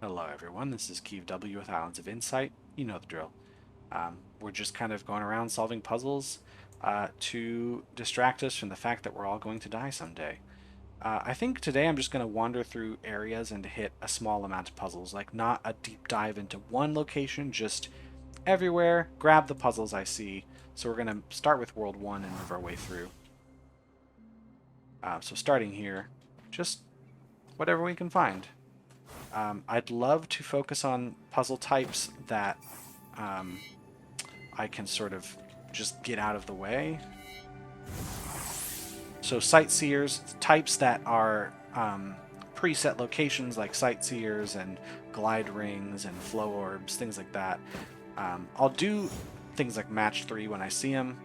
Hello everyone, this is Keeve W with Islands of Insight. You know the drill. We're just kind of going around solving puzzles to distract us from the fact that we're all going to die someday. I think today I'm just going to wander through areas and hit a small amount of puzzles, like not a deep dive into one location, just everywhere, grab the puzzles I see. So we're going to start with World 1 and move our way through. So starting here, just whatever we can find. I'd love to focus on puzzle types that I can sort of just get out of the way. So sightseers, types that are preset locations like sightseers and glide rings and flow orbs, things like that. I'll do things like match 3 when I see them.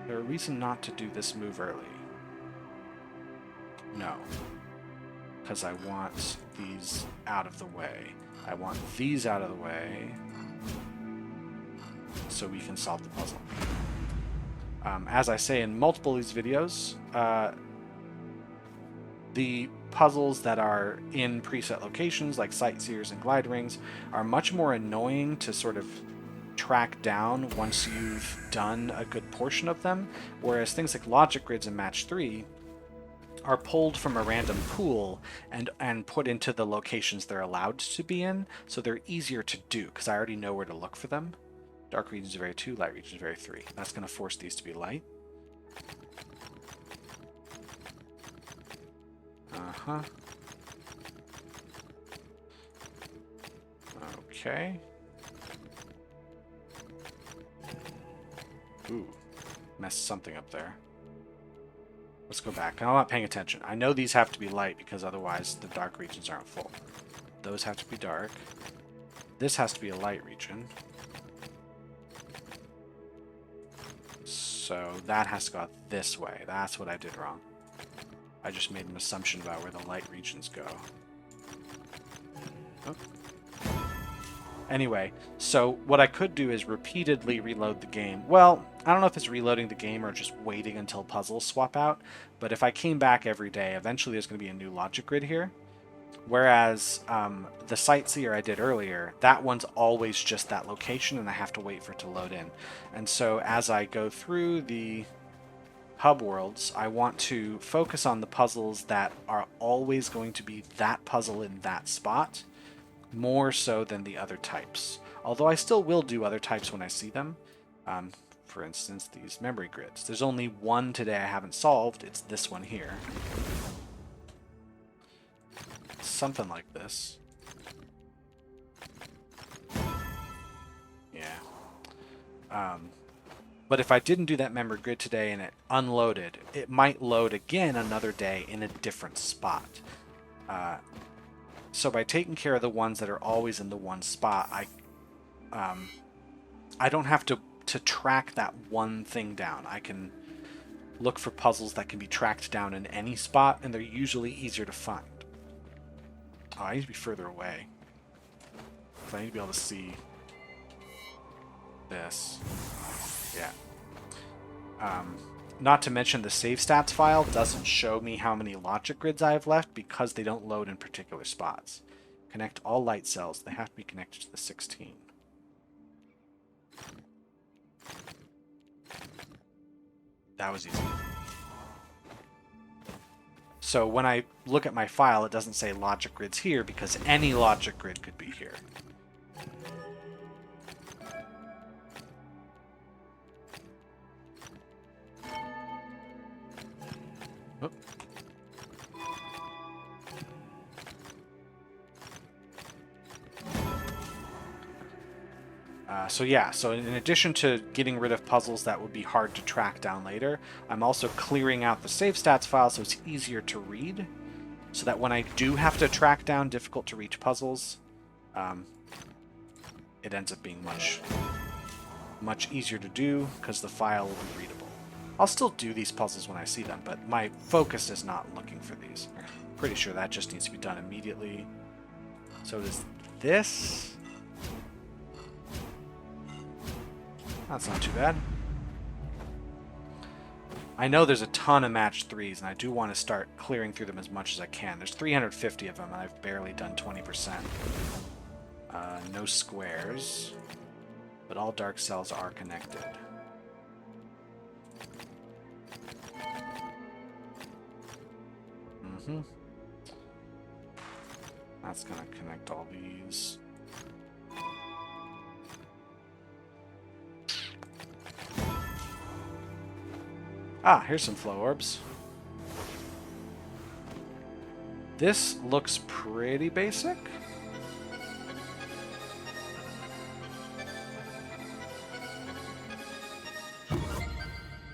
There's a reason not to do this move early. No. Because I want these out of the way. I want these out of the way so we can solve the puzzle. As I say in multiple of these videos, the puzzles that are in preset locations like sightseers and glide rings are much more annoying to sort of track down once you've done a good portion of them, whereas things like logic grids and match 3 are pulled from a random pool and put into the locations they're allowed to be in, so they're easier to do because I already know where to look for them. Dark regions are very 2, light regions are very 3. That's going to force these to be light. Uh-huh. Okay. Ooh, messed something up there. Let's go back. I'm not paying attention. I know these have to be light because otherwise the dark regions aren't full. Those have to be dark. This has to be a light region. So that has to go out this way. That's what I did wrong. I just made an assumption about where the light regions go. Oh. Anyway, so what I could do is repeatedly reload the game. Well, I don't know if it's reloading the game or just waiting until puzzles swap out, but if I came back every day, eventually there's going to be a new logic grid here. Whereas the sightseer I did earlier, that one's always just that location and I have to wait for it to load in. And so as I go through the hub worlds, I want to focus on the puzzles that are always going to be that puzzle in that spot, more so than the other types. Although I still will do other types when I see them. For instance, these memory grids. There's only one today I haven't solved. It's this one here. Something like this. Yeah. But if I didn't do that memory grid today and it unloaded, it might load again another day in a different spot. So by taking care of the ones that are always in the one spot, I don't have to track that one thing down. I can look for puzzles that can be tracked down in any spot, and they're usually easier to find. Oh, I need to be further away. So I need to be able to see this. Yeah. Not to mention the save stats file doesn't show me how many logic grids I have left because they don't load in particular spots. Connect all light cells. They have to be connected to the 16. That was easy. So when I look at my file, it doesn't say logic grids here because any logic grid could be here. Oh. So in addition to getting rid of puzzles that would be hard to track down later, I'm also clearing out the save stats file so it's easier to read, so that when I do have to track down difficult to reach puzzles, it ends up being much easier to do because the file will be readable. I'll still do these puzzles when I see them, but my focus is not looking for these. Pretty sure that just needs to be done immediately. So does this. That's not too bad. I know there's a ton of match 3s, and I do want to start clearing through them as much as I can. There's 350 of them, and I've barely done 20%. No squares, but all dark cells are connected. That's going to connect all these. Ah, here's some flow orbs. This looks pretty basic.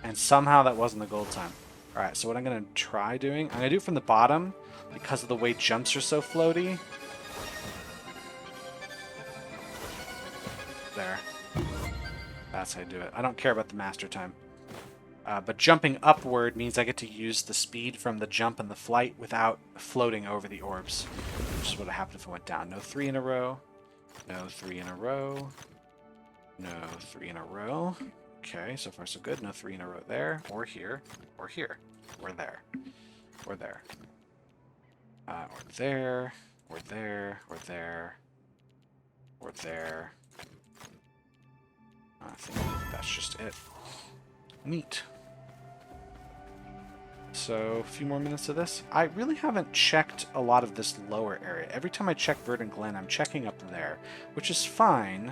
And somehow that wasn't the gold time. Alright, so what I'm going to try doing, I'm going to do it from the bottom because of the way jumps are so floaty. There. That's how you do it. I don't care about the master time. But jumping upward means I get to use the speed from the jump and the flight without floating over the orbs. Which is what would happen if I went down. No 3 in a row. No 3 in a row. No 3 in a row. Okay, so far so good. No 3 in a row there, or here, or here, or there, or there, or there, or there, or there, or there. I think that's just it. Neat. So, a few more minutes of this. I really haven't checked a lot of this lower area. Every time I check Verdant Glen, I'm checking up there, which is fine.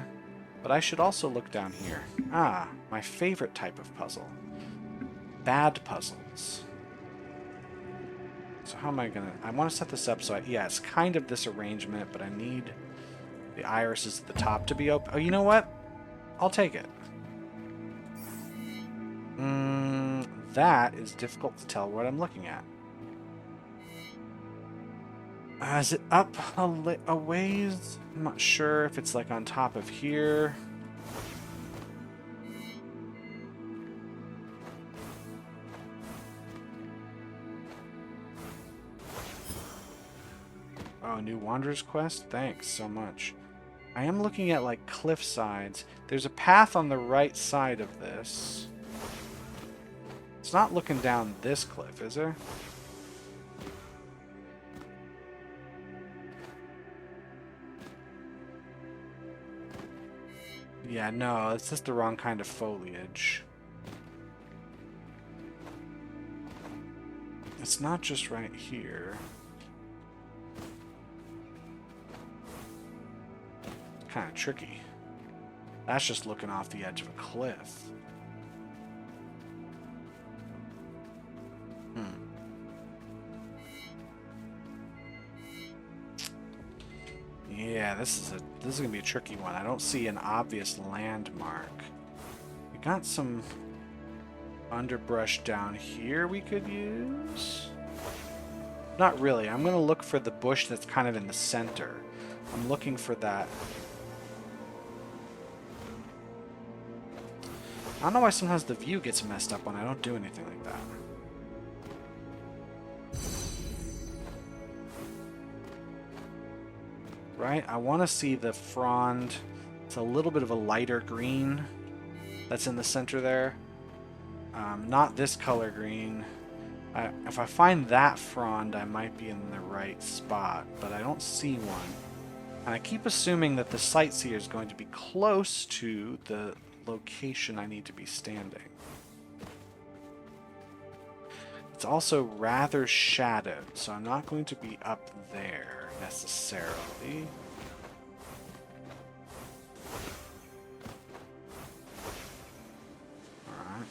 But I should also look down here. Ah, my favorite type of puzzle. Bad puzzles. So how am I gonna... I want to set this up so yeah, it's kind of this arrangement, but I need the irises at the top to be open. Oh, you know what? I'll take it. That is difficult to tell what I'm looking at. Is it up a ways? I'm not sure if it's like on top of here. Oh, new Wanderer's Quest? Thanks so much. I am looking at like cliff sides. There's a path on the right side of this. It's not looking down this cliff, is there? Yeah, no, it's just the wrong kind of foliage. It's not just right here. Kind of tricky. That's just looking off the edge of a cliff. Yeah, this is gonna be a tricky one. I don't see an obvious landmark. We got some underbrush down here we could use. Not really. I'm gonna look for the bush that's kind of in the center. I'm looking for that. I don't know why sometimes the view gets messed up when I don't do anything like that. Right? I want to see the frond. It's a little bit of a lighter green that's in the center there. Not this color green. If I find that frond, I might be in the right spot, but I don't see one. And I keep assuming that the sightseer is going to be close to the location I need to be standing. It's also rather shadowed, so I'm not going to be up there necessarily. Alright.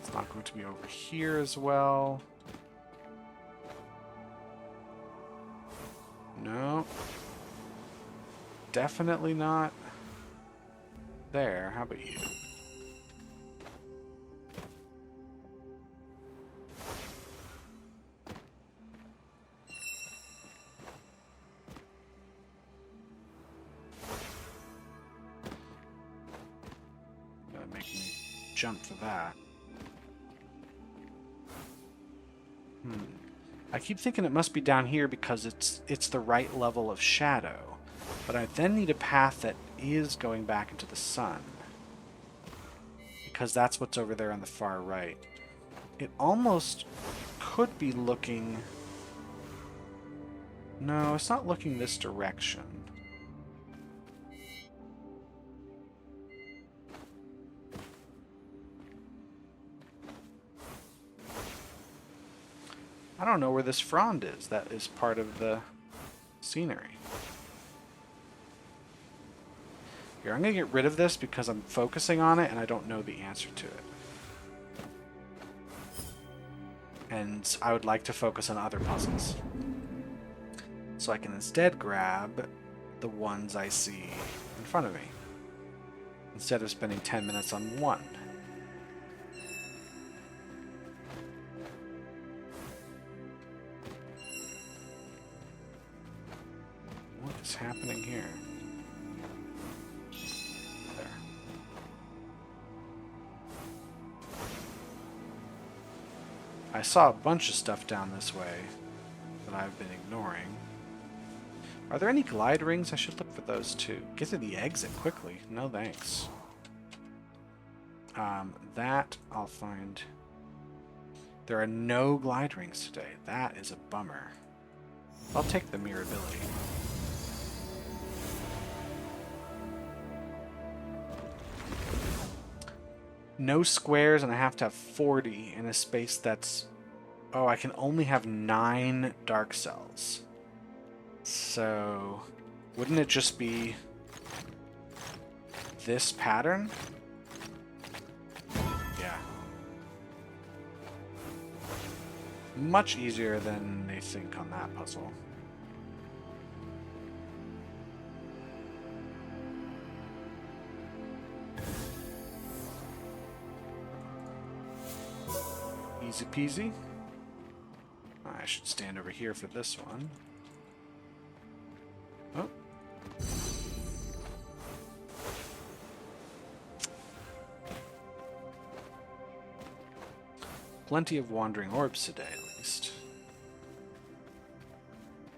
It's not going to be over here as well. No. Definitely not there. How about you? Gotta make me jump for that. I keep thinking it must be down here because it's the right level of shadow. But I then need a path that is going back into the sun. Because that's what's over there on the far right. It almost could be looking... No, it's not looking this direction. I don't know where this frond is. That is part of the scenery. Here, I'm going to get rid of this because I'm focusing on it and I don't know the answer to it. And I would like to focus on other puzzles. So I can instead grab the ones I see in front of me, instead of spending 10 minutes on one. What is happening here? There. I saw a bunch of stuff down this way that I've been ignoring. Are there any glide rings? I should look for those too. Get to the exit quickly. No thanks. That I'll find. There are no glide rings today. That is a bummer. I'll take the mirror ability. No squares, and I have to have 40 in a space that's... Oh, I can only have 9 dark cells. So, wouldn't it just be this pattern? Yeah. Much easier than they think on that puzzle. Easy peasy. I should stand over here for this one. Oh. Plenty of wandering orbs today, at least.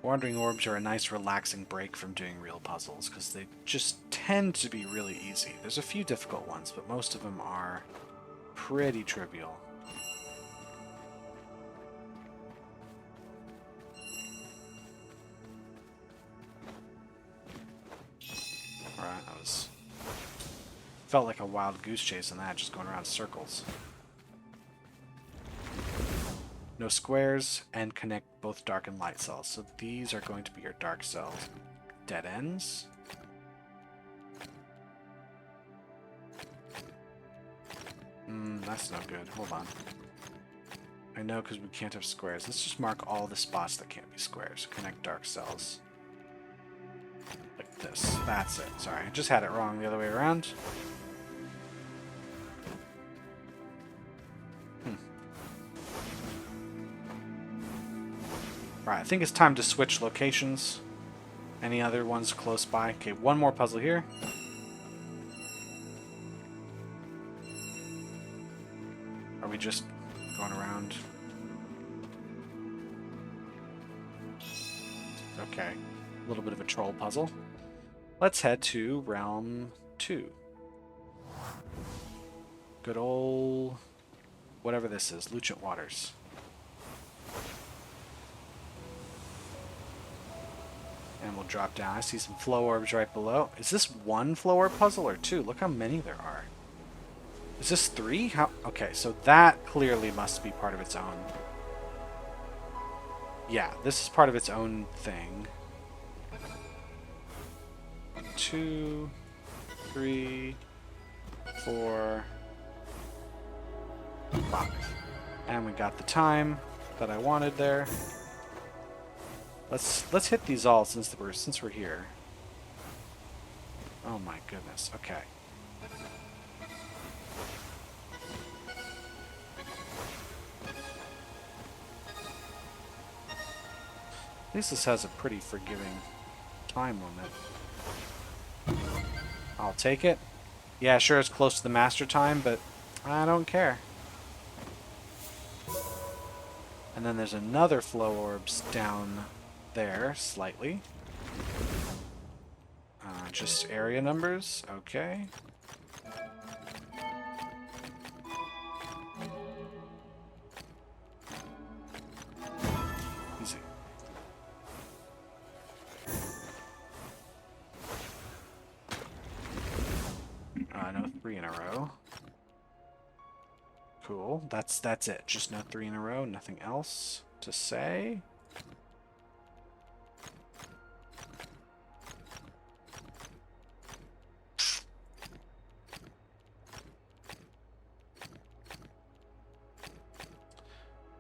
Wandering orbs are a nice relaxing break from doing real puzzles, because they just tend to be really easy. There's a few difficult ones, but most of them are pretty trivial. Alright, that was... felt like a wild goose chase in that, just going around circles. No squares, and connect both dark and light cells. So these are going to be your dark cells. Dead ends. That's no good. Hold on. I know, because we can't have squares. Let's just mark all the spots that can't be squares. Connect dark cells. Like this. That's it. Sorry, I just had it wrong the other way around. Alright, I think it's time to switch locations. Any other ones close by? Okay, one more puzzle here. Are we just going around? Okay, a little bit of a troll puzzle. Let's head to Realm 2. Good old... whatever this is, Lucent Waters. And we'll drop down. I see some flow orbs right below. Is this one flow orb puzzle or two? Look how many there are. Is this 3? How? Okay, so that clearly must be part of its own. Yeah, this is part of its own thing. 2, 3, 4, 5. And we got the time that I wanted there. Let's hit these all since we're here. Oh my goodness. Okay. At least this has a pretty forgiving time limit. I'll take it. Yeah, sure, it's close to the master time, but I don't care. And then there's another flow orbs down there, slightly. just area numbers. Okay. Easy. No 3 in a row. Cool. That's it. Just no 3 in a row. Nothing else to say.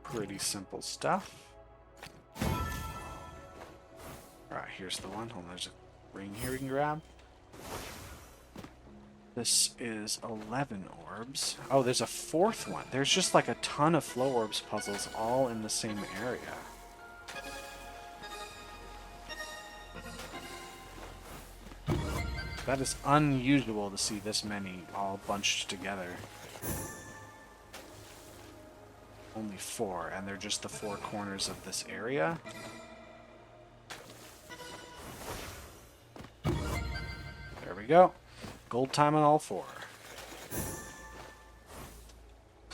Pretty simple stuff. Alright, here's the one. Hold on, there's a ring here we can grab. This is 11 orbs. Oh, there's a 4th one. There's just like a ton of flow orbs puzzles all in the same area. That is unusual to see this many all bunched together. Only 4, and they're just the 4 corners of this area. There we go. Gold time on all 4.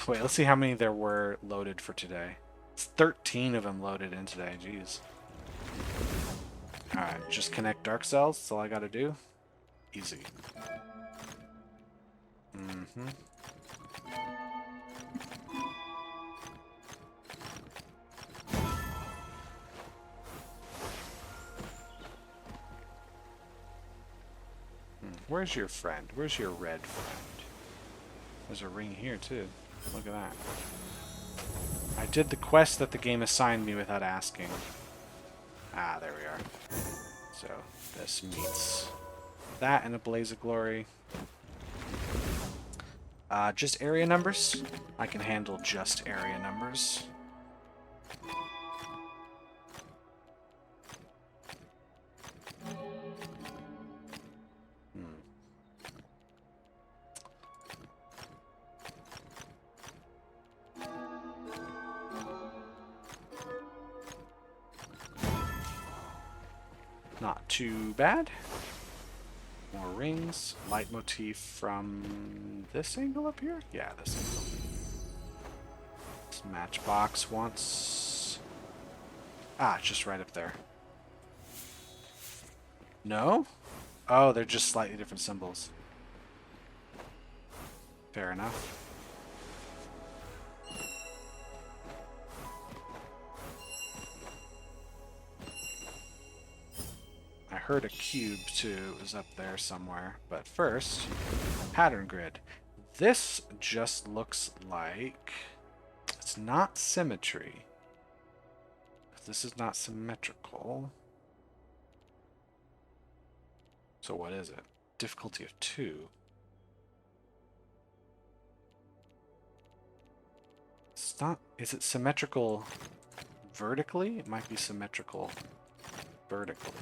Wait, let's see how many there were loaded for today. It's 13 of them loaded in today, jeez. Alright, just connect dark cells, that's all I gotta do. Easy. Mm-hmm. Where's your friend? Where's your red friend? There's a ring here, too. Look at that. I did the quest that the game assigned me without asking. Ah, there we are. So, this meets that in a blaze of glory. Just area numbers. I can handle just area numbers. Not too bad. More rings. Leitmotif from this angle up here? Yeah, this angle. This matchbox wants... Ah, it's just right up there. No? Oh, they're just slightly different symbols. Fair enough. I heard a cube too. It was up there somewhere. But first, pattern grid. This just looks like it's not symmetry. This is not symmetrical. So what is it? Difficulty of 2. It's not. Is it symmetrical vertically? It might be symmetrical vertically.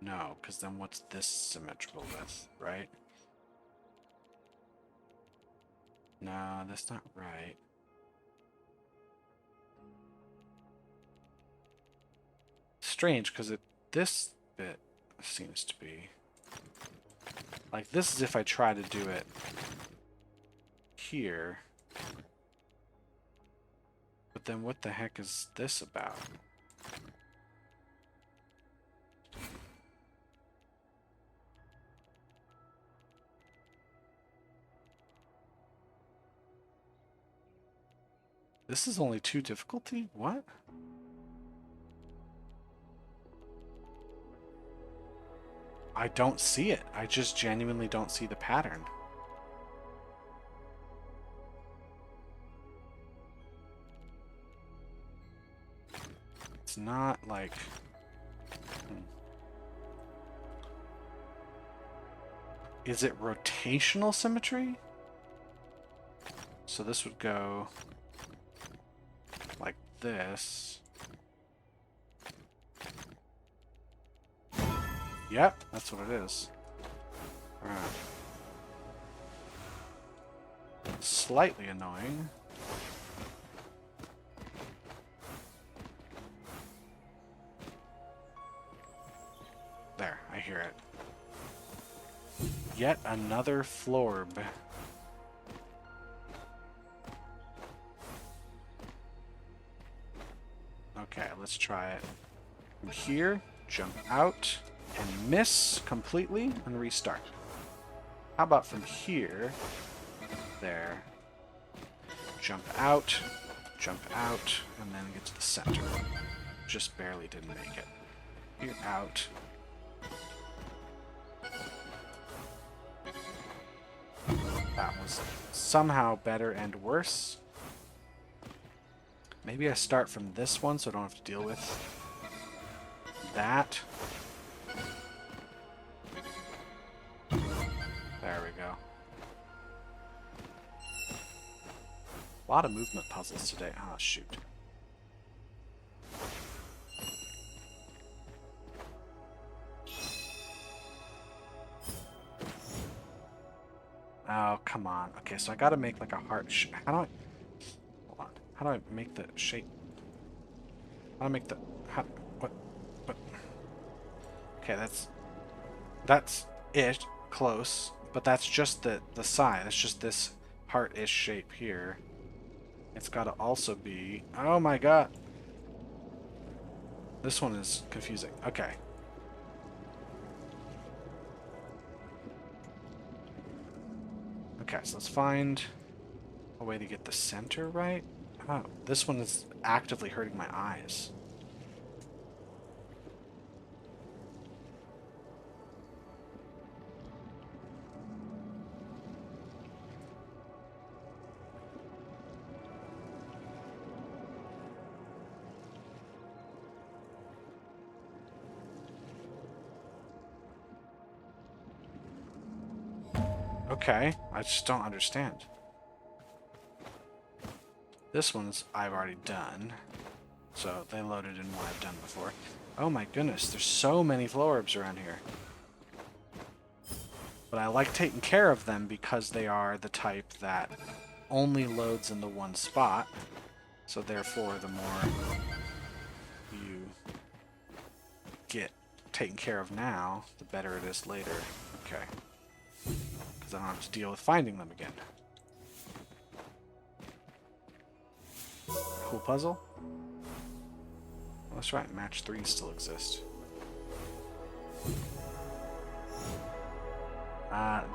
No, because then what's this symmetrical with, right? No, that's not right. Strange, because this bit seems to be... Like, this is if I try to do it here. But then what the heck is this about? This is only 2 difficulty? What? I don't see it. I just genuinely don't see the pattern. It's not like... Is it rotational symmetry? So this would go like this. Yep, that's what it is. Alright. Slightly annoying. hear it. Yet another florb. Okay, let's try it. From here, jump out, and miss completely, and restart. How about from here? There. Jump out, and then get to the center. Just barely didn't make it. Here, out. That was somehow better and worse. Maybe I start from this one so I don't have to deal with that. There we go. A lot of movement puzzles today. Ah, shoot. Oh, come on. Okay, so I gotta make like a heart how do I... Hold on. How do I make the shape? How do I make the... What? Okay, that's it. Close. But that's just the side. That's just this heart-ish shape here. It's gotta also be... Oh my god! This one is confusing. Okay. Okay, so let's find a way to get the center right. Oh, this one is actively hurting my eyes. Okay, I just don't understand. This one's I've already done, so they loaded in what I've done before. Oh my goodness, there's so many florbs around here. But I like taking care of them because they are the type that only loads in the one spot. So therefore, the more you get taken care of now, the better it is later. Okay. Because I don't have to deal with finding them again. Cool puzzle. Well, that's right, match 3 still exists.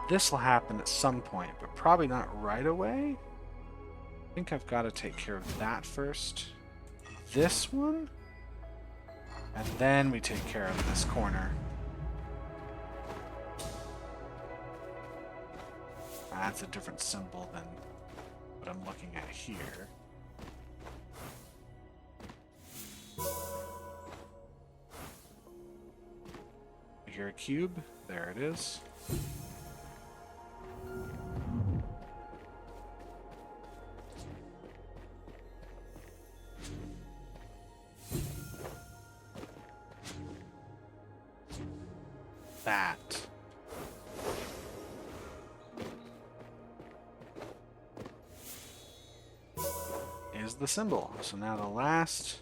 This will happen at some point, but probably not right away. I think I've got to take care of that first. This one? And then we take care of this corner. That's a different symbol than what I'm looking at here. I hear a cube. There it is. That. Is the symbol. So now the last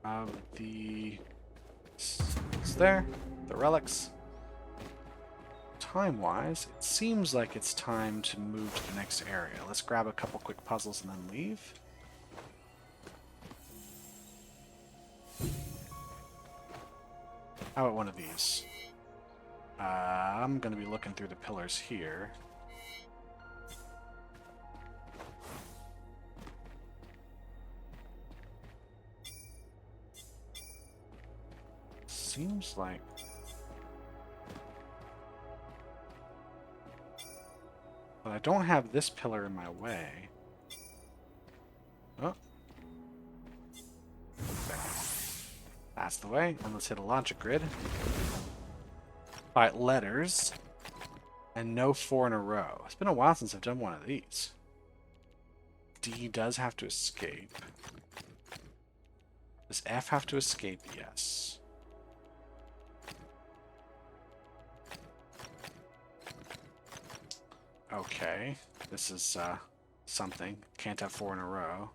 of the... It's there. The relics. Time-wise, it seems like it's time to move to the next area. Let's grab a couple quick puzzles and then leave. How about one of these? I'm going to be looking through the pillars here. Seems like... But I don't have this pillar in my way. Oh. There. That's the way. And let's hit a logic grid. Alright, letters. And no 4 in a row. It's been a while since I've done one of these. D does have to escape. Does F have to escape? Yes. Okay. This is something. Can't have 4 in a row.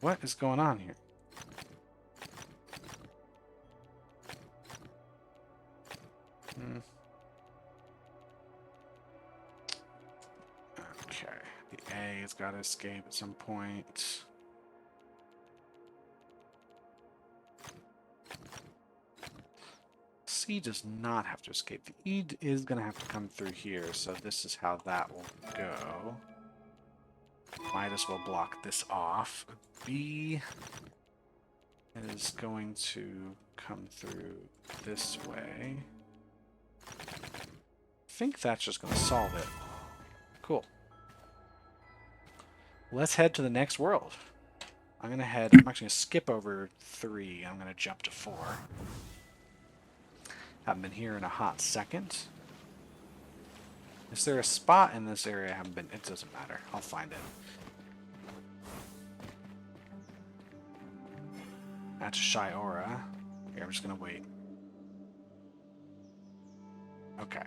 What is going on here? Okay, the A has got to escape at some point. C does not have to escape. The E is going to have to come through here, so this is how that will go. Might as well block this off. B is going to come through this way. I think that's just going to solve it. Cool. Let's head to the next world. I'm actually going to skip over 3. I'm going to jump to 4. Haven't been here in a hot second. Is there a spot in this area I haven't been? It doesn't matter. I'll find it. That's Shy Aura. Here, I'm just going to wait. Okay.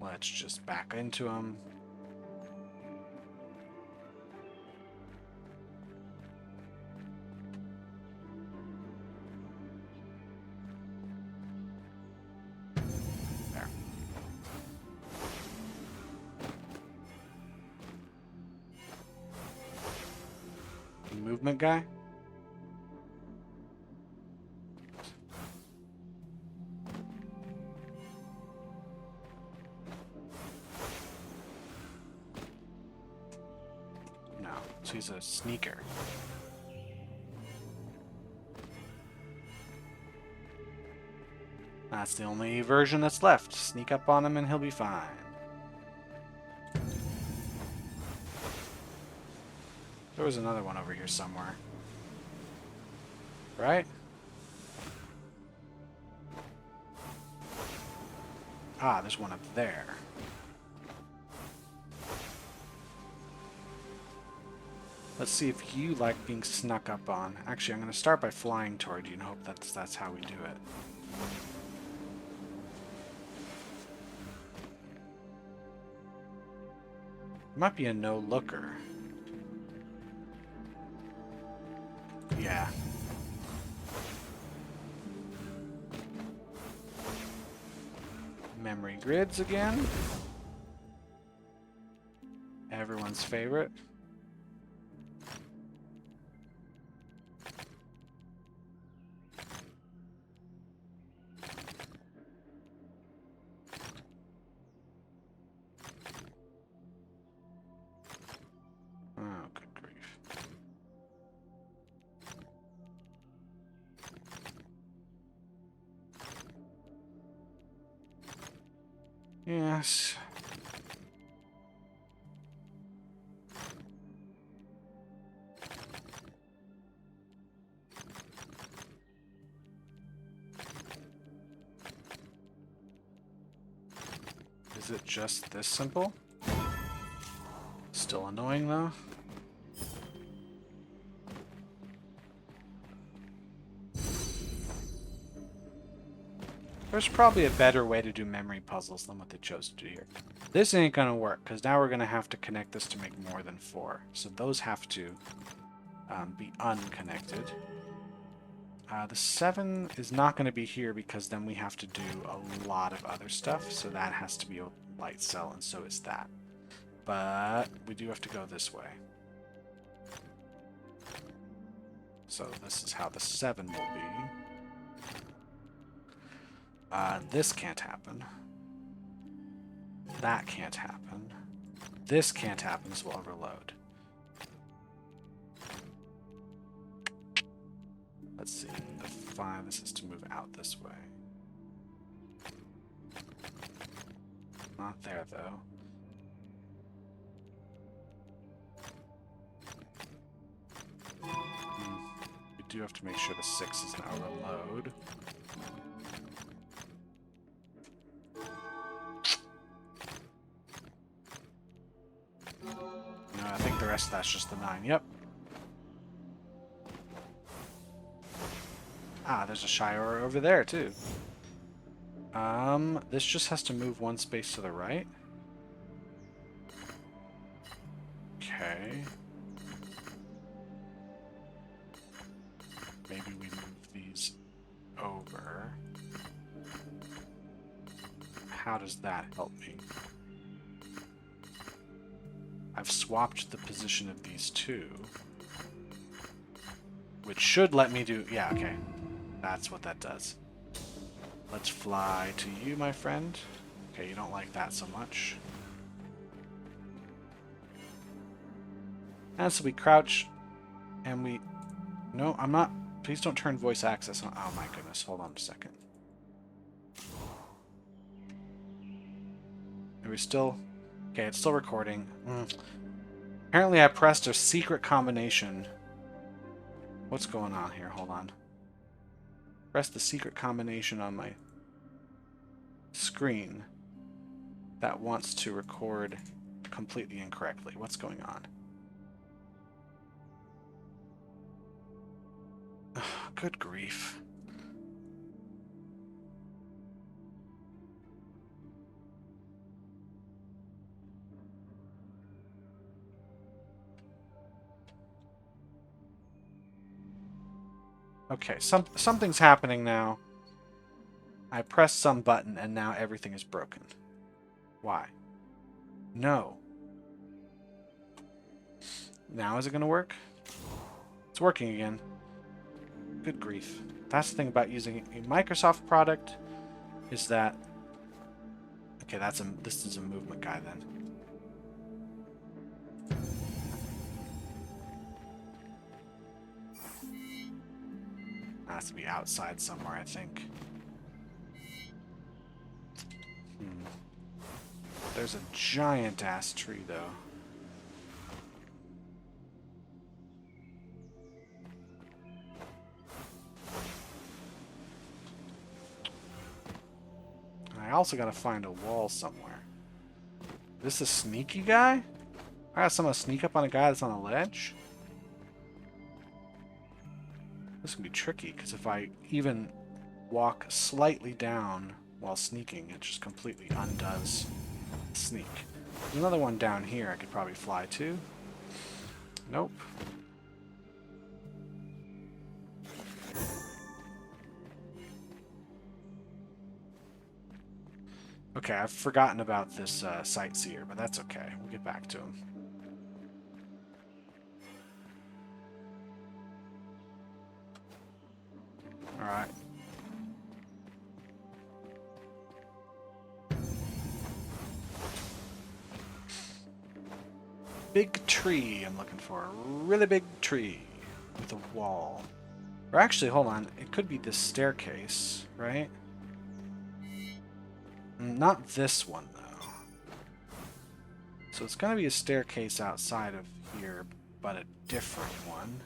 Let's just back into him. There. Movement guy? So he's a sneaker. That's the only version that's left. Sneak up on him and he'll be fine. There was another one over here somewhere. Right? Ah, there's one up there. Let's see if you like being snuck up on. Actually, I'm going to start by flying toward you and hope that's how we do it. Might be a no-looker. Yeah. Memory grids again. Everyone's favorite. Yes. Is it just this simple? Still annoying though. There's probably a better way to do memory puzzles than what they chose to do here. This ain't gonna work, because now we're gonna have to connect this to make more than 4. So those have to be unconnected. The 7 is not going to be here because then we have to do a lot of other stuff. So that has to be a light cell, and so is that. But we do have to go this way. So this is how the 7 will be. This can't happen. That can't happen. This can't happen, so we'll overload. Let's see. The 5, this is to move out this way. Not there, though. We do have to make sure the 6 is an overload. No, I think the rest of that's just the 9. Yep. Ah, there's a Shire over there, too. This just has to move one space to the right. Okay. Maybe we move these over. How does that help me? I've swapped the position of these two. Which should let me do... Yeah, okay. That's what that does. Let's fly to you, my friend. Okay, you don't like that so much. And so we crouch, and we... No, I'm not... Please don't turn voice access on. Oh my goodness, hold on a second. Are we still... Okay, it's still recording. Apparently I pressed a secret combination. What's going on here? Hold on. Press the secret combination on my screen that wants to record completely incorrectly. What's going on? Good grief. Okay, something's happening now. I pressed some button and now everything is broken. Why? No. Now is it going to work? It's working again. Good grief. That's the thing about using a Microsoft product is that... Okay, this is a movement guy then. Has to be outside somewhere, I think. There's a giant-ass tree, though. I also gotta find a wall somewhere. This a sneaky guy? I got someone sneak up on a guy that's on a ledge? This can be tricky, because if I even walk slightly down while sneaking, it just completely undoes sneak. There's another one down here I could probably fly to. Nope. Okay, I've forgotten about this sightseer, but that's okay. We'll get back to him. Alright. Big tree I'm looking for. A really big tree with a wall. Or actually, hold on. It could be this staircase, right? Not this one, though. So it's going to be a staircase outside of here, but a different one.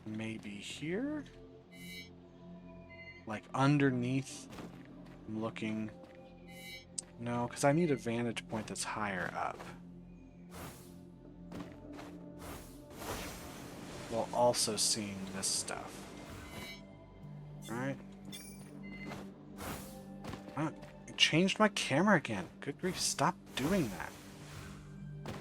Maybe here? Like underneath? I'm looking... No, because I need a vantage point that's higher up. While also seeing this stuff. Alright. It changed my camera again. Good grief, stop doing that.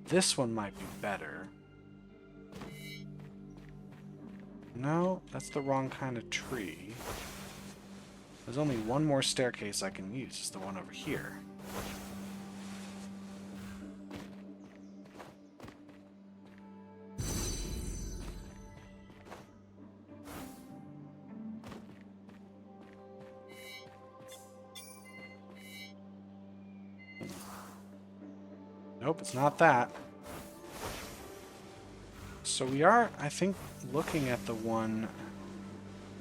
This one might be better. No, that's the wrong kind of tree. There's only one more staircase I can use. It's the one over here. Nope, it's not that. So we are, I think, looking at the one...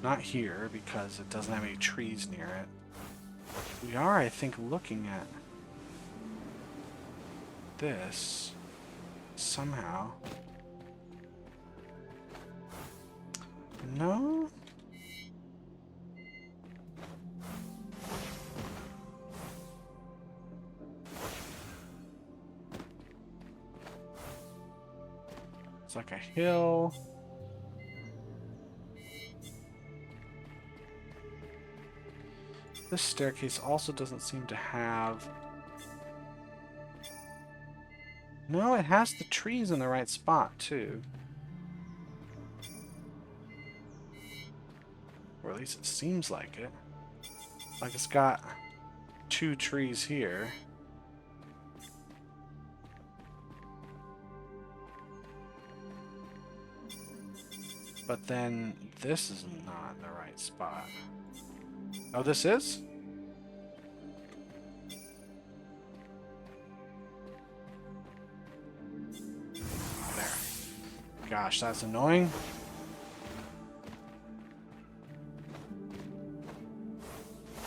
Not here, because it doesn't have any trees near it. We are, I think, looking at this somehow. No? It's like a hill. This staircase also doesn't seem to have... No, it has the trees in the right spot, too. Or at least it seems like it. Like it's got 2 trees here. But then this is not the right spot. Oh, this is? There. Gosh, that's annoying.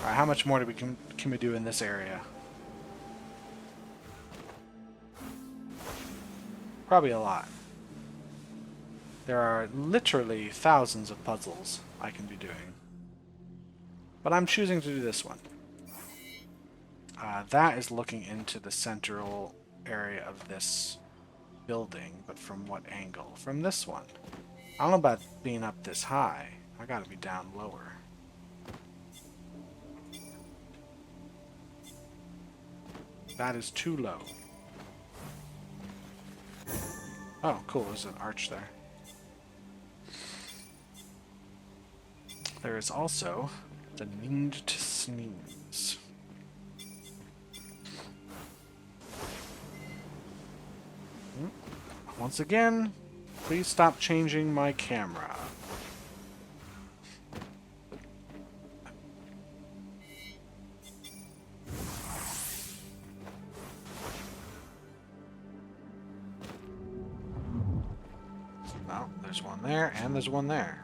Alright, how much more can we do in this area? Probably a lot. There are literally thousands of puzzles I can be doing. But I'm choosing to do this one. That is looking into the central area of this building, but from what angle? From this one. I don't know about being up this high. I gotta be down lower. That is too low. Oh, cool. There's an arch there. There is also the need to sneeze. Once again, please stop changing my camera. Well, there's one there, and there's one there.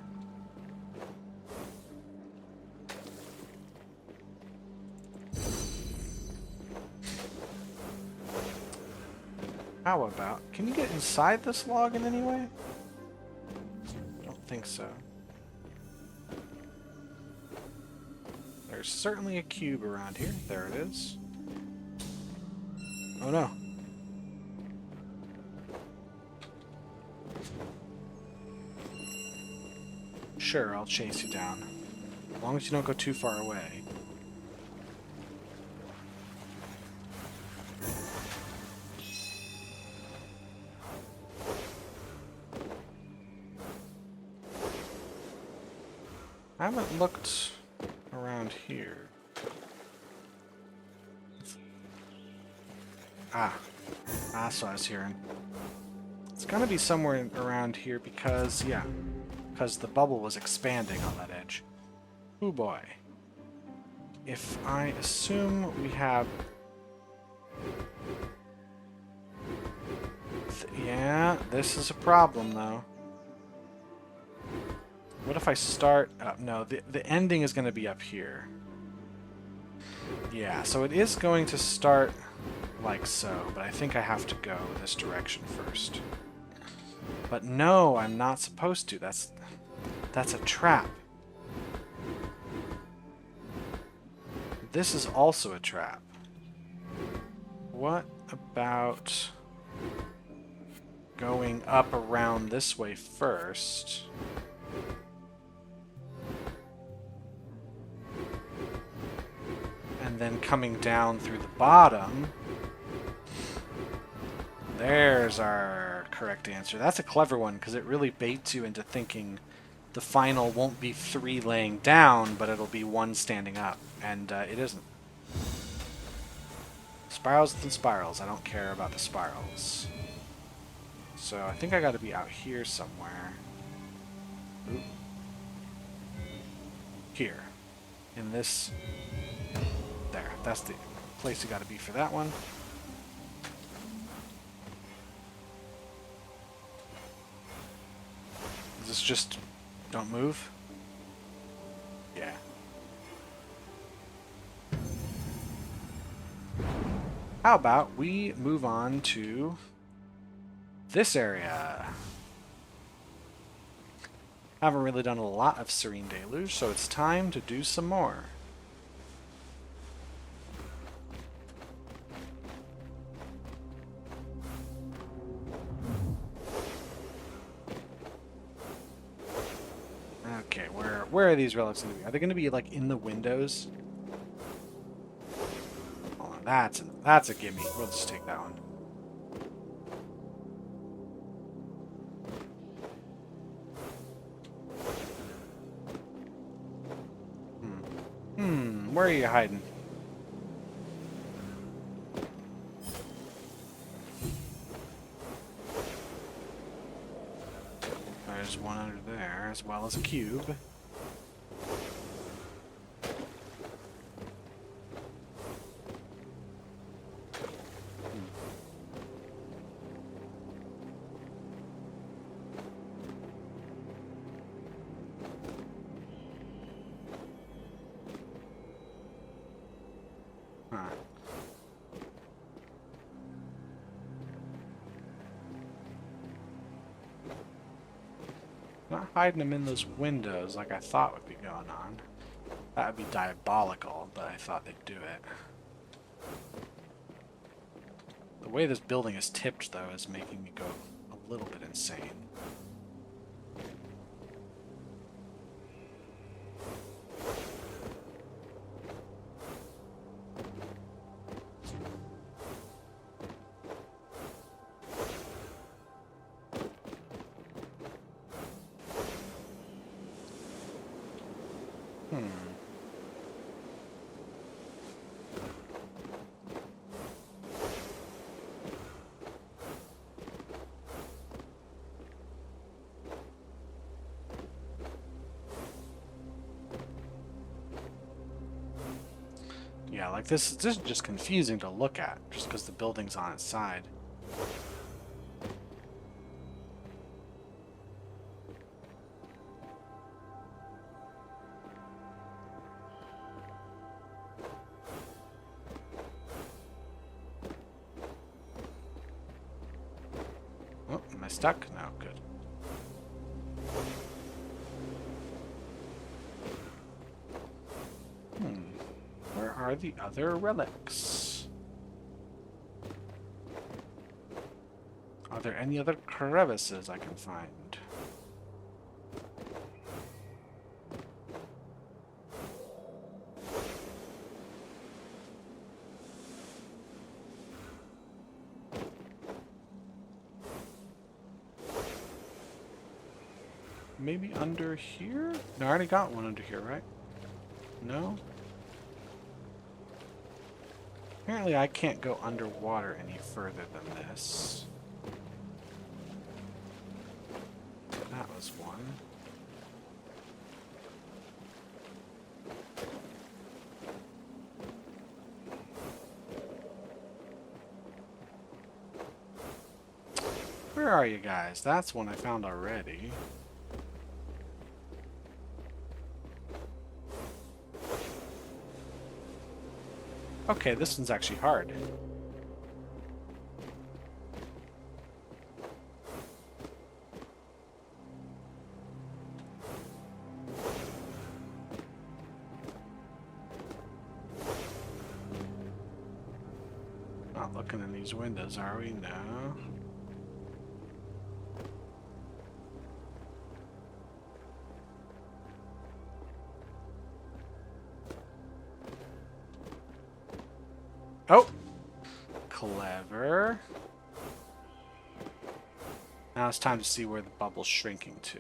How about... Can you get inside this log in any way? I don't think so. There's certainly a cube around here. There it is. Oh no. Sure, I'll chase you down. As long as you don't go too far away. I haven't looked around here. That's what I was hearing. It's gonna be somewhere around here because, yeah, because the bubble was expanding on that edge. Oh boy. If I assume we have... Yeah, this is a problem though. What if I start up? No, the ending is going to be up here. Yeah, so it is going to start like so, but I think I have to go this direction first. But no, I'm not supposed to. That's a trap. This is also a trap. What about going up around this way first? And then coming down through the bottom. There's our correct answer. That's a clever one because it really baits you into thinking the final won't be 3 laying down, but it'll be 1 standing up. And it isn't. Spirals and spirals. I don't care about the spirals. So I think I got to be out here somewhere. Ooh. Here. In this... There. That's the place you got to be for that one. Is this just... don't move? Yeah. How about we move on to this area? Haven't really done a lot of Serene Deluge, so it's time to do some more. Okay, where are these relics going to be? Are they going to be like in the windows? That's a gimme. We'll just take that one. Where are you hiding? There's one under there, as well as a cube. Huh. Not hiding them in those windows like I thought would be going on. That would be diabolical, but I thought they'd do it. The way this building is tipped, though, is making me go a little bit insane. Yeah, like this is just confusing to look at, just because the building's on its side. Oh, am I stuck? No, good. Where are the other relics? Are there any other crevices I can find? Maybe under here? No, I already got one under here, right? No? Apparently I can't go underwater any further than this. That was one. Where are you guys? That's one I found already. Okay, this one's actually hard. Not looking in these windows, are we? No. Oh! Clever. Now it's time to see where the bubble's shrinking to.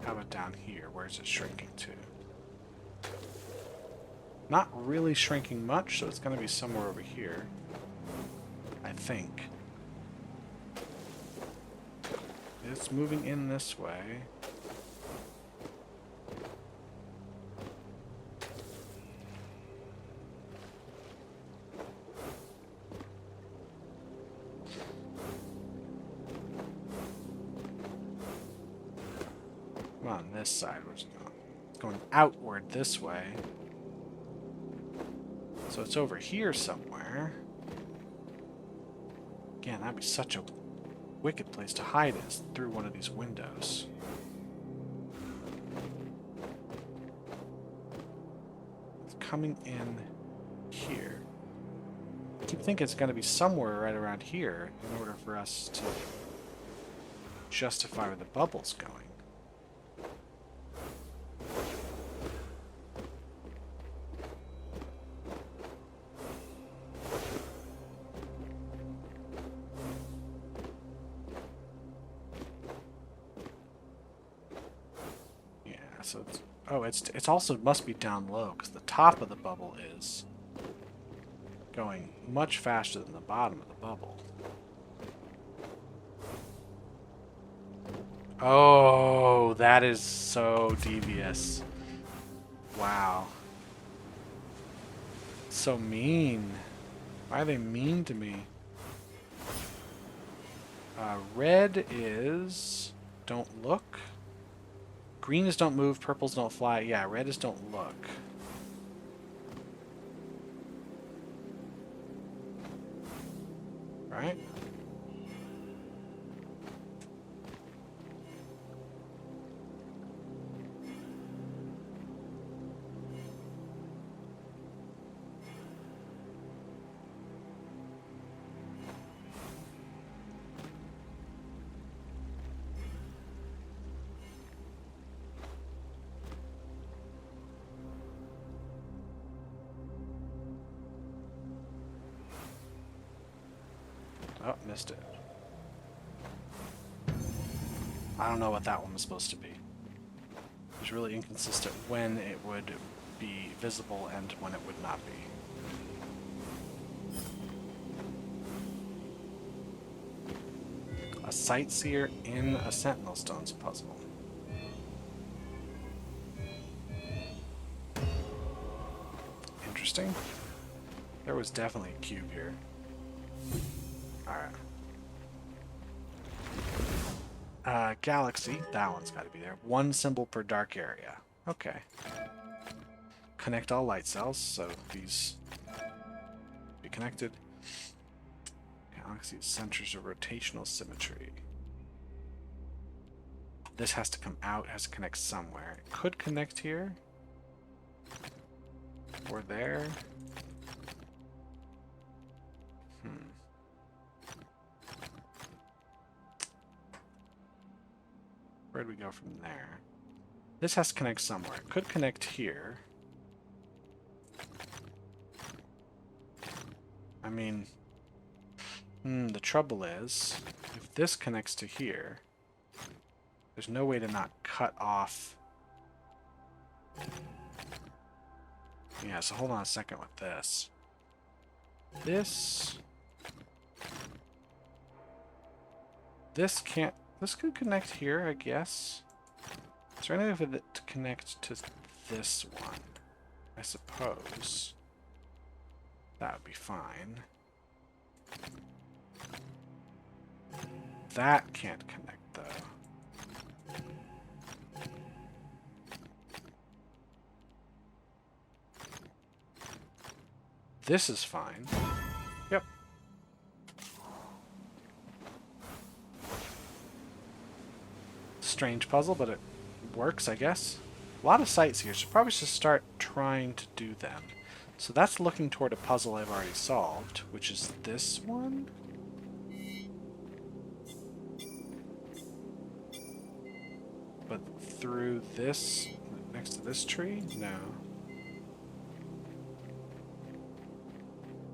How about down here? Where's it shrinking to? Not really shrinking much, so it's going to be somewhere over here. I think. It's moving in this way. On this side, where's it going? It's going outward this way. So it's over here somewhere. Again, that'd be such a wicked place to hide is through one of these windows. It's coming in here. I keep thinking it's going to be somewhere right around here in order for us to justify where the bubble's going. so it's... Oh, it's also must be down low, because the top of the bubble is going much faster than the bottom of the bubble. Oh, that is so devious. Wow. So mean. Why are they mean to me? Red is don't look. Green is don't move, purples don't fly. Yeah, red is don't look. Right? Oh, missed it. I don't know what that one was supposed to be. It was really inconsistent when it would be visible and when it would not be. A sightseer in a Sentinel Stones puzzle. Interesting. There was definitely a cube here. Alright. Galaxy. That one's got to be there. One symbol per dark area. Okay. Connect all light cells, so these be connected. Galaxy centers of rotational symmetry. This has to come out, has to connect somewhere. It could connect here. Or there. Where'd we go from there? This has to connect somewhere. It could connect here. I mean, the trouble is, if this connects to here, there's no way to not cut off. Yeah, so hold on a second with this. This can't... This could connect here, I guess. Is there any way for it to connect to this one? I suppose. That would be fine. That can't connect, though. This is fine. Yep. Strange puzzle, but it works, I guess. A lot of sites here, so probably should start trying to do them. So that's looking toward a puzzle I've already solved, which is this one. But through this, next to this tree? No.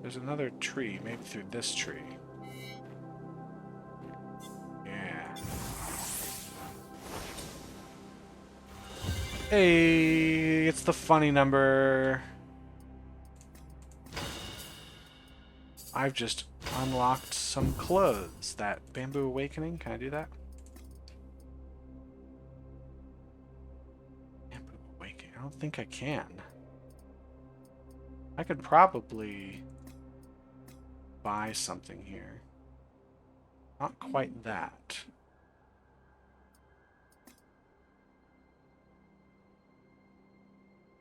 There's another tree, maybe through this tree. Yeah. Hey, it's the funny number. I've just unlocked some clothes. That Bamboo Awakening, can I do that? Bamboo Awakening, I don't think I can. I could probably buy something here. Not quite that.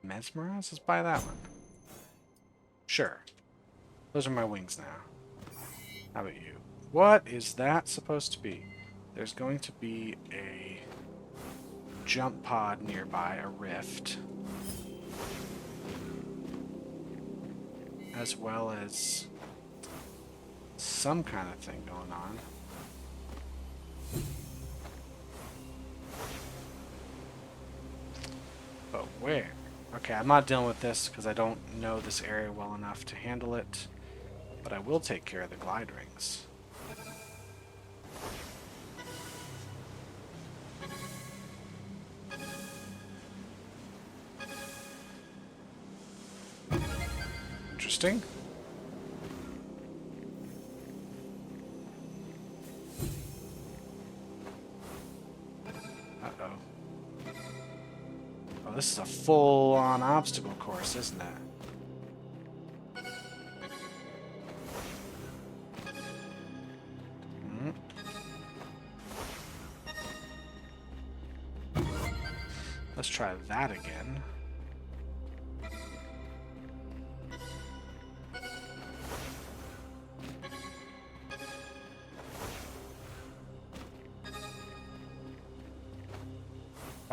Mesmerize? Let's buy that one. Sure. Those are my wings now. How about you? What is that supposed to be? There's going to be a jump pod nearby, a rift. As well as some kind of thing going on. But where? Okay, I'm not dealing with this because I don't know this area well enough to handle it. But I will take care of the glide rings. Interesting. Uh-oh. Oh, this is a full-on obstacle course, isn't it? Let's try that again.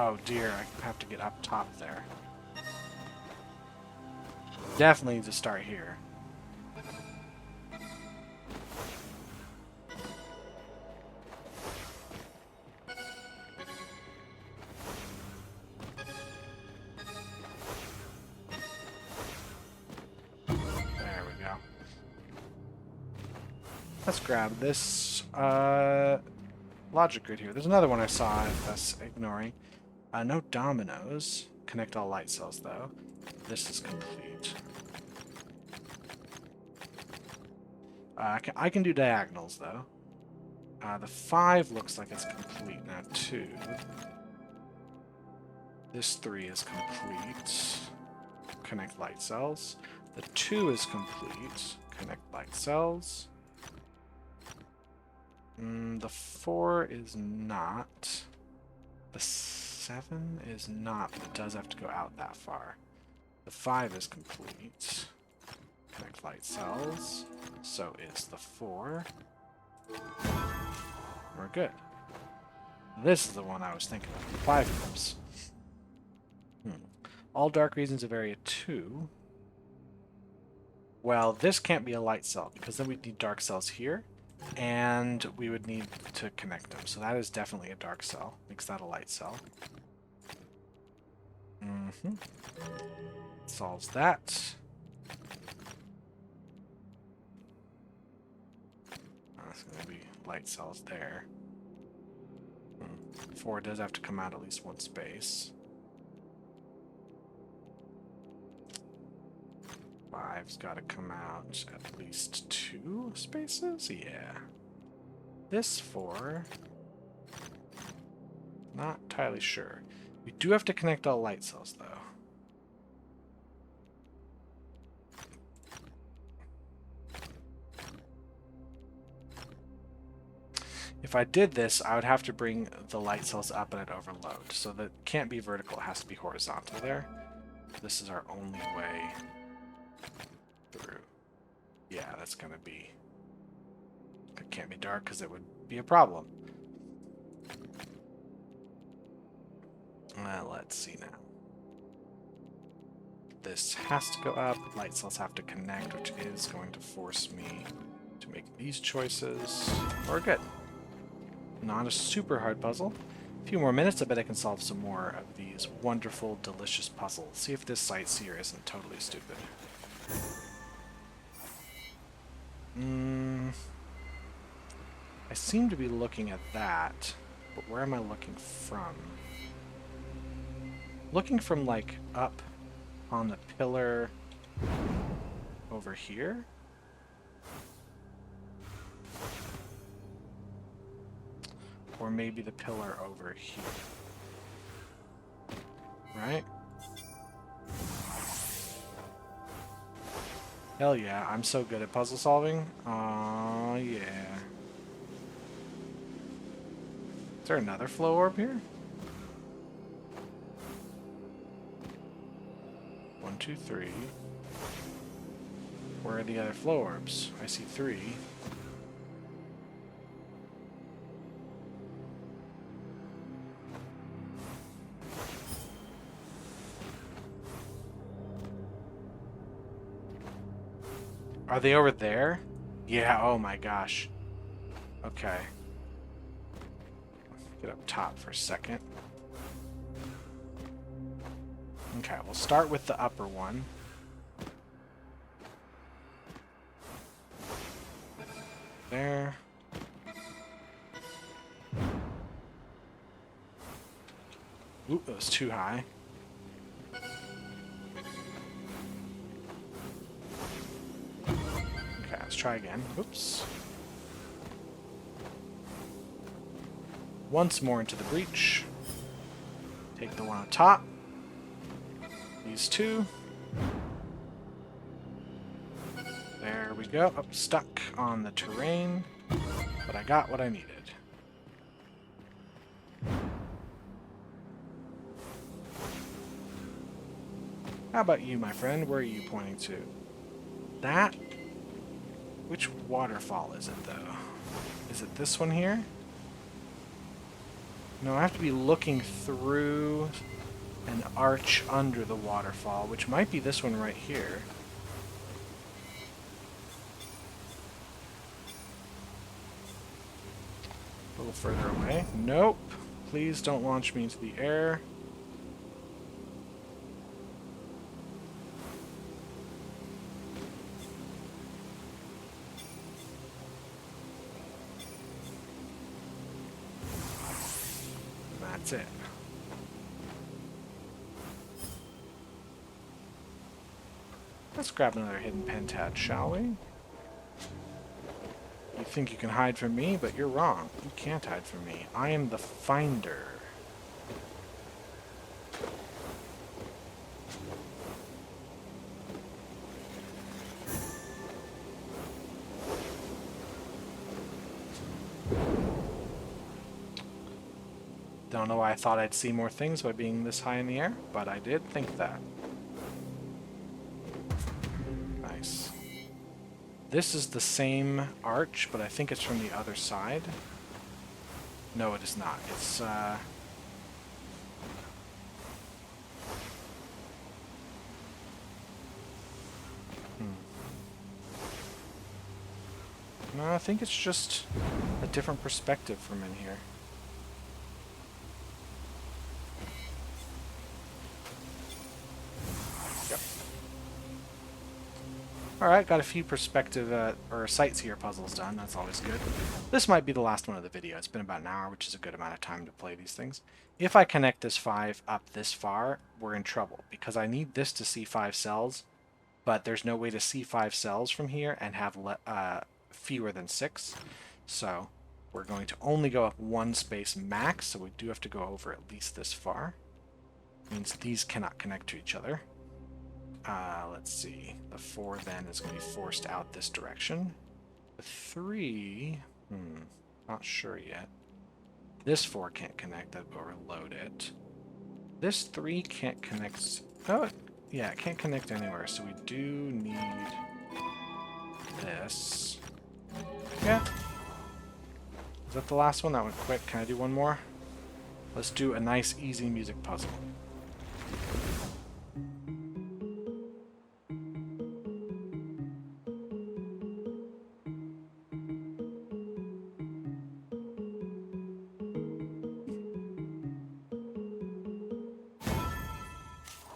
Oh dear, I have to get up top there. Definitely need to start here. There we go. Let's grab this logic grid here. There's another one I saw us ignoring. No dominoes. Connect all light cells, though. This is complete. I can do diagonals, though. The 5 looks like it's complete. Now 2. This 3 is complete. Connect light cells. The 2 is complete. Connect light cells. The 4 is not. The 7 is not, but it does have to go out that far. The 5 is complete. Connect light cells. So is the 4. We're good. This is the one I was thinking of. 5 clips. All dark regions of area 2. Well, this can't be a light cell, because then we'd need dark cells here, and we would need to connect them. So that is definitely a dark cell. Makes that a light cell. Solves that. There's going to be light cells there. 4 does have to come out at least one space. 5's got to come out at least 2 spaces? Yeah. This 4... not entirely sure. We do have to connect all light cells, though. If I did this, I would have to bring the light cells up and it'd overload. So that can't be vertical, it has to be horizontal there. This is our only way through. Yeah, that's going to be... it can't be dark because it would be a problem. Let's see now. This has to go up. Light cells have to connect, which is going to force me to make these choices. We're good. Not a super hard puzzle. A few more minutes, I bet I can solve some more of these wonderful, delicious puzzles. See if this sightseer isn't totally stupid. I seem to be looking at that, but where am I looking from? Looking from, like, up on the pillar over here? Or maybe the pillar over here. Right? Hell yeah, I'm so good at puzzle solving. Aw, yeah. Is there another flow orb here? 1, 2, 3. Where are the other flow orbs? I see 3. Are they over there? Yeah, oh my gosh. Okay. Get up top for a second. Okay, we'll start with the upper one. There. Oop, that was too high. try again. Oops. Once more into the breach. Take the one on top. These two. There we go. Oh, stuck on the terrain. But I got what I needed. How about you, my friend? Where are you pointing to? That? Which waterfall is it, though? Is it this one here? No, I have to be looking through an arch under the waterfall, which might be this one right here. A little further away. Nope. Please don't launch me into the air. That's it. Let's grab another hidden pentad, shall we? You think you can hide from me, but you're wrong. You can't hide from me. I am the finder. Don't know why I thought I'd see more things by being this high in the air, but I did think that. Nice. This is the same arch, but I think it's from the other side. No, it is not. It's, No, I think it's just a different perspective from in here. Alright, got a few perspective, or sightseer puzzles done. That's always good. This might be the last one of the video. It's been about an hour, which is a good amount of time to play these things. If I connect this 5 up this far, we're in trouble, because I need this to see 5 cells, but there's no way to see 5 cells from here and have fewer than 6. So we're going to only go up 1 space max, so we do have to go over at least this far. Means these cannot connect to each other. Let's see. The 4 then is going to be forced out this direction. The 3, not sure yet. This 4 can't connect, that will overload it. This 3 can't connect. Oh, yeah, it can't connect anywhere, so we do need this. Yeah. Is that the last one? That went quick. Can I do one more? Let's do a nice, easy music puzzle.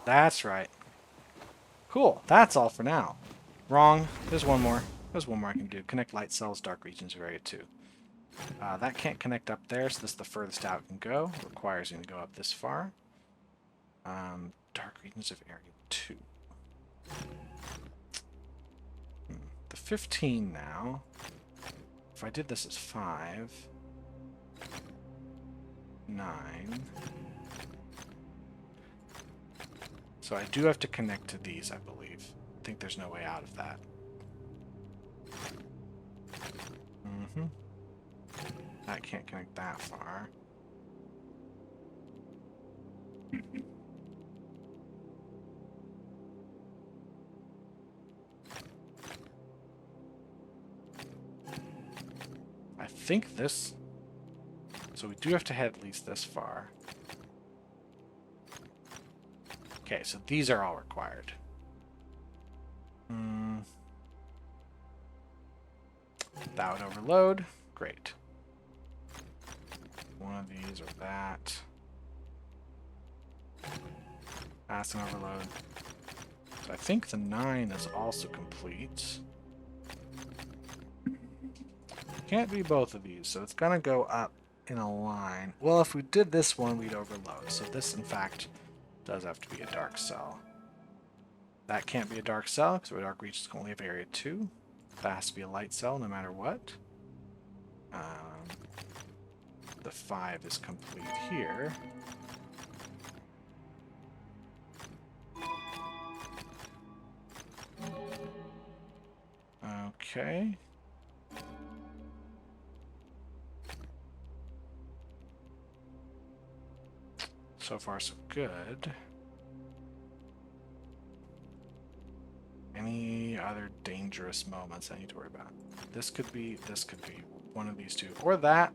That's right. Cool. That's all for now. Wrong. There's one more. There's one more I can do. Connect light cells, dark regions of area 2. That can't connect up there, so this is the furthest out it can go. Requires you to go up this far. Dark regions of area 2. The 15 now. If I did this as 5. 9. So I do have to connect to these, I believe. I think there's no way out of that. I can't connect that far. I think this... So we do have to head at least this far. Okay, so these are all required. That would overload. Great. One of these or that. That's an overload. So I think the 9 is also complete. Can't be both of these, so it's gonna go up in a line. Well, if we did this one, we'd overload. So this, in fact, does have to be a dark cell. That can't be a dark cell, because our dark region is only of area 2. That has to be a light cell no matter what. The 5 is complete here. Okay. So far, so good. Any other dangerous moments I need to worry about? This could be one of these two. Or that.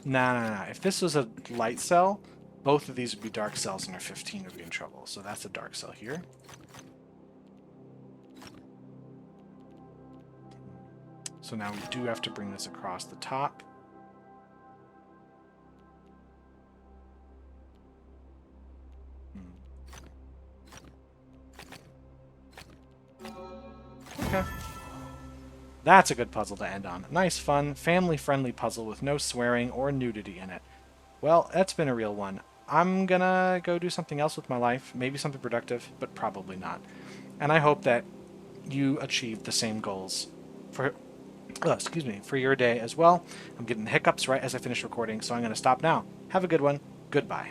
Nah. If this was a light cell, both of these would be dark cells and our 15 would be in trouble. So that's a dark cell here. So now we do have to bring this across the top. Okay. That's a good puzzle to end on. Nice, fun, family-friendly puzzle with no swearing or nudity in it. Well, that's been a real one. I'm gonna go do something else with my life, maybe something productive, but probably not. And I hope that you achieve the same goals for for your day as well. I'm getting hiccups right as I finish recording, so I'm going to stop now. Have a good one. Goodbye.